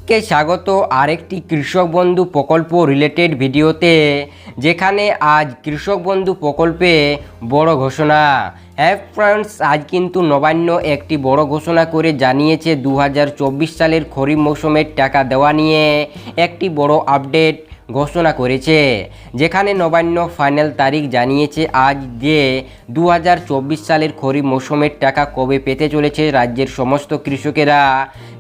কে স্বাগত আরেকটি কৃষক বন্ধু প্রকল্প রিলেটেড ভিডিওতে, যেখানে আজ কৃষক বন্ধু প্রকল্পে বড় ঘোষণা। হ্যাঁ ফ্রেন্ডস, আজ কিন্তু নবান্ন একটি বড় ঘোষণা করে জানিয়েছে 2024 সালের খরিফ মৌসুমের টাকা দেওয়া নিয়ে একটি বড় আপডেট ঘোষণা করেছে। যেখানে নবান্ন ফাইনাল তারিখ জানিয়েছে আজ যে 2024 সালের খরিফ মৌসুমের টাকা কবে পেতে চলেছে রাজ্যের সমস্ত কৃষকেরা।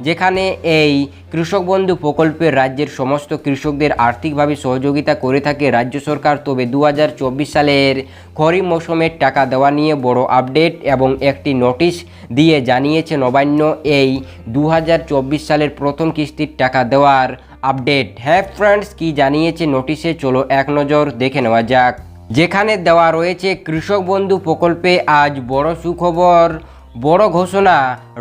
যেখানে এই কৃষক বন্ধু প্রকল্পে রাজ্যের সমস্ত কৃষকদের আর্থিকভাবে সহযোগিতা করে থাকে রাজ্য সরকার। তবে 2024 সালের খরিফ মৌসুমের টাকা দেওয়া নিয়ে বড় আপডেট এবং একটি নোটিশ দিয়ে জানিয়েছে নবান্ন এই 2024 সালের প্রথম কিস্তির টাকা দেওয়ার আপডেট। হ্যাঁ ফ্রেন্ডস, কি জানিয়েছে নোটিশে চলো এক নজর দেখে নেওয়া যাক। যেখানে দেওয়া রয়েছে কৃষক বন্ধু প্রকল্পে আজ বড় সুখবর, বড় ঘোষণা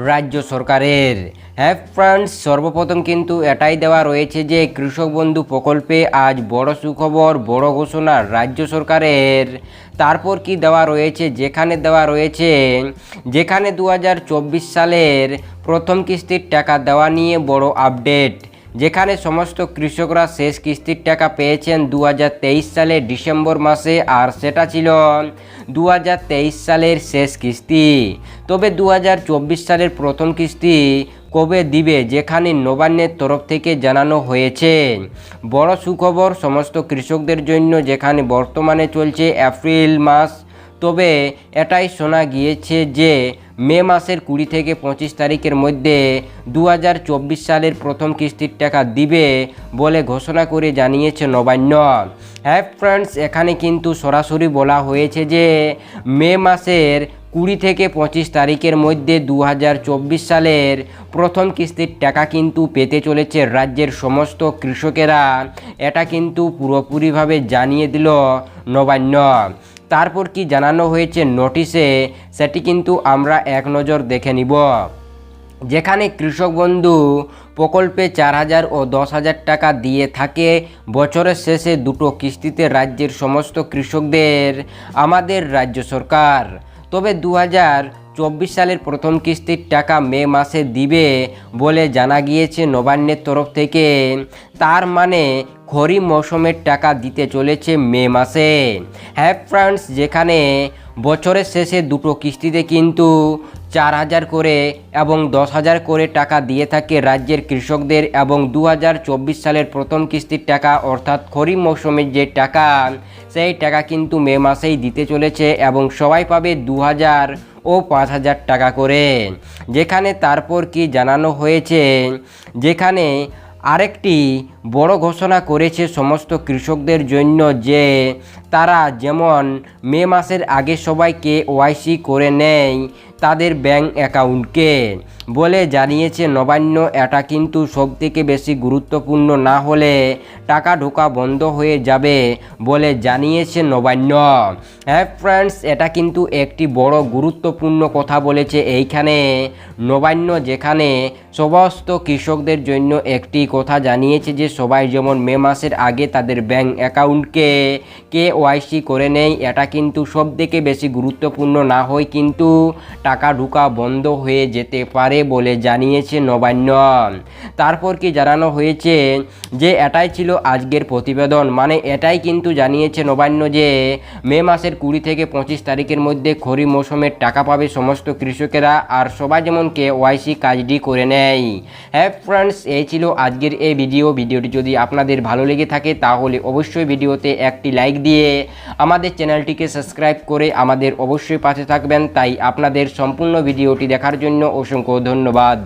রাজ্য সরকারের। হ্যাঁ ফ্রেন্ডস, সর্বপ্রথম কিন্তু এটাই দেওয়া রয়েছে যে কৃষক বন্ধু প্রকল্পে আজ বড় সুখবর, বড় ঘোষণা রাজ্য সরকারের। তারপর কি দেওয়া রয়েছে, যেখানে দেওয়া রয়েছে যেখানে 2024 সালের প্রথম কিস্তির টাকা দেওয়া নিয়ে বড় আপডেট। যেখানে সমস্ত কৃষকরা শেষ কিস্তির টাকা পেয়েছেন 2023 সালের ডিসেম্বর মাসে, আর সেটা ছিল 2023 সালের শেষ কিস্তি। তবে 2024 সালের প্রথম কিস্তি কবে দিবে, যেখানে নবান্নের তরফ থেকে জানানো হয়েছে বড় সুখবর সমস্ত কৃষকদের জন্য। যেখানে বর্তমানে চলছে এপ্রিল মাস, তবে এটাই শোনা গিয়েছে যে মে মাসের 20 থেকে 25 তারিখের মধ্যে 2024 সালের প্রথম কিস্তির টাকা দিবে বলে ঘোষণা করে জানিয়েছে নবান্ন। হ্যাঁ ফ্রেন্ডস, এখানে কিন্তু সরাসরি বলা হয়েছে যে মে মাসের 20 থেকে 25 তারিখের মধ্যে 2024 সালের প্রথম কিস্তির টাকা কিন্তু পেতে চলেছে রাজ্যের সমস্ত কৃষকেরা। এটা কিন্তু পুরোপুরিভাবে জানিয়ে দিল নবান্ন। তারপর কি জানানো হয়েছে নোটিশে, সেটি কিন্তু আমরা এক নজর দেখে নিব। যেখানে কৃষক বন্ধু প্রকল্পে 4,000 ও 10,000 টাকা দিয়ে থাকে বছরের শেষে দুটো কিস্তিতে রাজ্যের সমস্ত কৃষকদের আমাদের রাজ্য সরকার। তবে 2024 সালের প্রথম কিস্তির টাকা মে মাসে দিবে বলে জানা গিয়েছে নবান্নের তরফ থেকে। তার মানে খরিফ মৌসুমের টাকা দিতে চলেছে মে মাসে। হ্যাঁ ফ্রেন্ডস, যেখানে বছরের শেষে দুটো কিস্তিতে কিন্তু 4,000 করে এবং 10,000 করে টাকা দিয়ে থাকে রাজ্যের কৃষকদের, এবং 2024 সালের প্রথম কিস্তির টাকা অর্থাৎ খরিফ মৌসুমের যে টাকা, সেই টাকা কিন্তু মে মাসেই দিতে চলেছে এবং সবাই পাবে 2,000 ও 5,000 টাকা করে। যেখানে তারপর কি জানানো হয়েছে, যেখানে আরেকটি বড় ঘোষণা করেছে সমস্ত কৃষকদের জন্য যে তারা যেমন মে মাসের আগে সবাই KYC করে নেয় তাদের ব্যাংক অ্যাকাউন্টকে বলে জানিয়েছে নবান্ন। এটা কিন্তু সবথেকে বেশি গুরুত্বপূর্ণ, না হলে টাকা ঢোকা বন্ধ হয়ে যাবে বলে জানিয়েছে নবান্ন। হ্যাঁ ফ্রেন্ডস, এটা কিন্তু একটি বড় গুরুত্বপূর্ণ কথা বলেছে এইখানে নবান্ন। যেখানে সমস্ত কৃষকদের জন্য একটি কথা জানিয়েছে যে সবাই যেমন মে মাসের আগে তাদের ব্যাংক অ্যাকাউন্টকে KYC করে নেয়। এটা কিন্তু সবথেকে বেশি গুরুত্বপূর্ণ, না হয় কিন্তু টাকা ঢোকা বন্ধ হয়ে যেতে পারে বলে জানিয়েছে নবান্ন। তারপর কি জানানো হয়েছে যে এটাই ছিল আজকের প্রতিবেদন। মানে এটাই কিন্তু জানিয়েছে নবান্ন যে মে মাসের 20 থেকে 25 তারিখের মধ্যে খরিফ মৌসুমের টাকা পাবে সমস্ত কৃষকেরা, আর সবাই যেমন KYC কাজটি করে নেয়। হ্যাঁ ফ্রেন্ডস, এই ছিল আজকের এই ভিডিওটি যদি আপনাদের ভালো লেগে থাকে তাহলে অবশ্যই ভিডিওতে একটি লাইক দিয়ে আমাদের চ্যানেলটিকে সাবস্ক্রাইব করে আমাদের অবশ্যই পাশে থাকবেন। তাই আপনাদের সম্পূর্ণ ভিডিওটি দেখার জন্য অসংখ্য ধন্যবাদ।